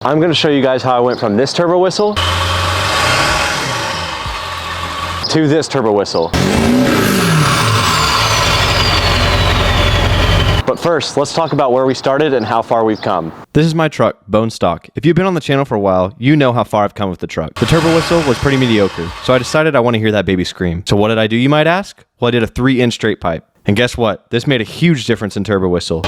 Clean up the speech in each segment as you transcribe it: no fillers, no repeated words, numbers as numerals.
I'm gonna show you guys how I went from this turbo whistle to this turbo whistle. But first, let's talk about where we started and how far we've come. This is my truck, bone stock. If you've been on the channel for a while, you know how far I've come with the truck. The turbo whistle was pretty mediocre, so I decided I want to hear that baby scream. So what did I do, you might ask? Well, I did a 3-inch straight pipe. And guess what? This made a huge difference in turbo whistle.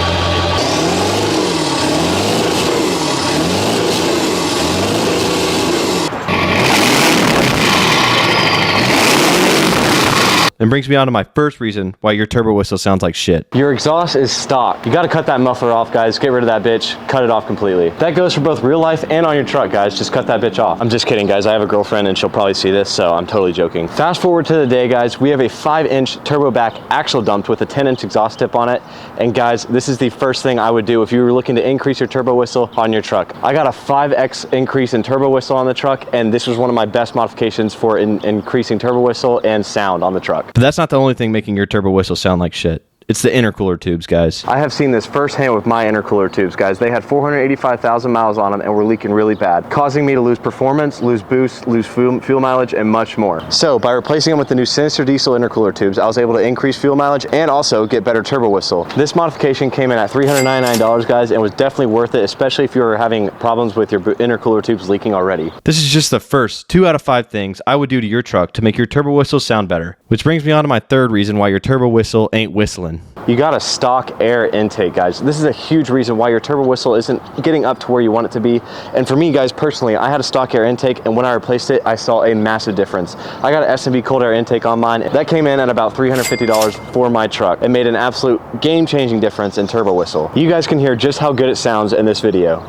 And brings me on to my first reason why your turbo whistle sounds like shit. Your exhaust is stock. You gotta cut that muffler off, guys. Get rid of that bitch. Cut it off completely. That goes for both real life and on your truck, guys. Just cut that bitch off. I'm just kidding, guys. I have a girlfriend and she'll probably see this, so I'm totally joking. Fast forward to the day, guys. We have a 5-inch turbo back axle dumped with a 10-inch exhaust tip on it. And guys, this is the first thing I would do if you were looking to increase your turbo whistle on your truck. I got a 5x increase in turbo whistle on the truck, and this was one of my best modifications for increasing turbo whistle and sound on the truck. But that's not the only thing making your turbo whistle sound like shit. It's the intercooler tubes, guys. I have seen this firsthand with my intercooler tubes, guys. They had 485,000 miles on them and were leaking really bad, causing me to lose performance, lose boost, lose fuel mileage, and much more. So by replacing them with the new Sinister Diesel intercooler tubes, I was able to increase fuel mileage and also get better turbo whistle. This modification came in at $399, guys, and was definitely worth it, especially if you were having problems with your intercooler tubes leaking already. This is just the first 2 out of 5 things I would do to your truck to make your turbo whistle sound better. Which brings me on to my third reason why your turbo whistle ain't whistling. You got a stock air intake, guys. This is a huge reason why your turbo whistle isn't getting up to where you want it to be. And for me, guys, personally, I had a stock air intake, and when I replaced it, I saw a massive difference. I got an S&B cold air intake on mine. That came in at about $350 for my truck. It made an absolute game-changing difference in turbo whistle. You guys can hear just how good it sounds in this video.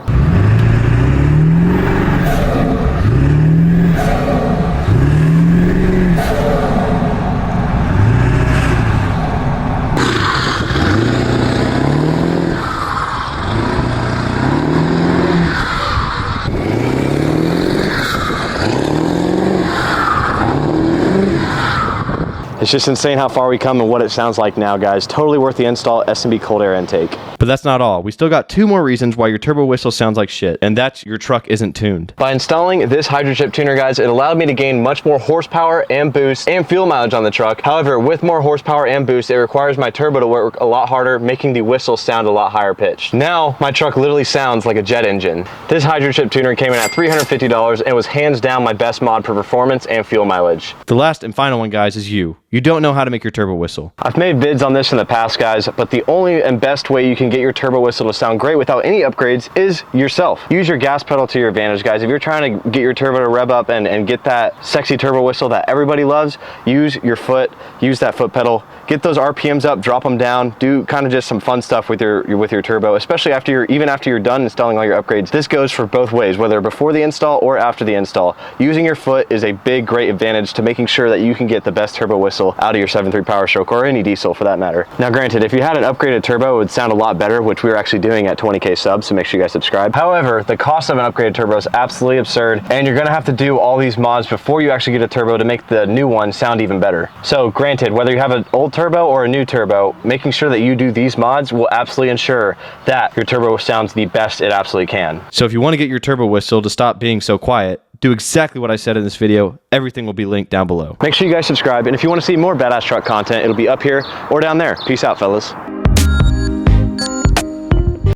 It's just insane how far we come and what it sounds like now, guys. Totally worth the install S&B cold air intake. But that's not all. We still got 2 more reasons why your turbo whistle sounds like shit, and that's your truck isn't tuned. By installing this Hydrochip tuner, guys, it allowed me to gain much more horsepower and boost and fuel mileage on the truck. However, with more horsepower and boost, it requires my turbo to work a lot harder, making the whistle sound a lot higher pitched. Now, my truck literally sounds like a jet engine. This Hydrochip tuner came in at $350 and was hands down my best mod for performance and fuel mileage. The last and final one, guys, is you. You don't know how to make your turbo whistle. I've made vids on this in the past, guys, but the only and best way you can get your turbo whistle to sound great without any upgrades is yourself. Use your gas pedal to your advantage, guys. If you're trying to get your turbo to rev up and get that sexy turbo whistle that everybody loves, use your foot, use that foot pedal, get those RPMs up, drop them down, do kind of just some fun stuff with your turbo, especially even after you're done installing all your upgrades. This goes for both ways, whether before the install or after the install. Using your foot is a great advantage to making sure that you can get the best turbo whistle out of your 7.3 Powerstroke or any diesel for that matter. Now granted, if you had an upgraded turbo, it would sound a lot better, which we were actually doing at 20K subs, so make sure you guys subscribe. However, the cost of an upgraded turbo is absolutely absurd, and you're gonna have to do all these mods before you actually get a turbo to make the new one sound even better. So granted, whether you have an old turbo or a new turbo, making sure that you do these mods will absolutely ensure that your turbo sounds the best it absolutely can. So if you want to get your turbo whistle to stop being so quiet, do exactly what I said in this video. Everything will be linked down below. Make sure you guys subscribe, and if you want to see more badass truck content, it'll be up here or down there. Peace out, fellas.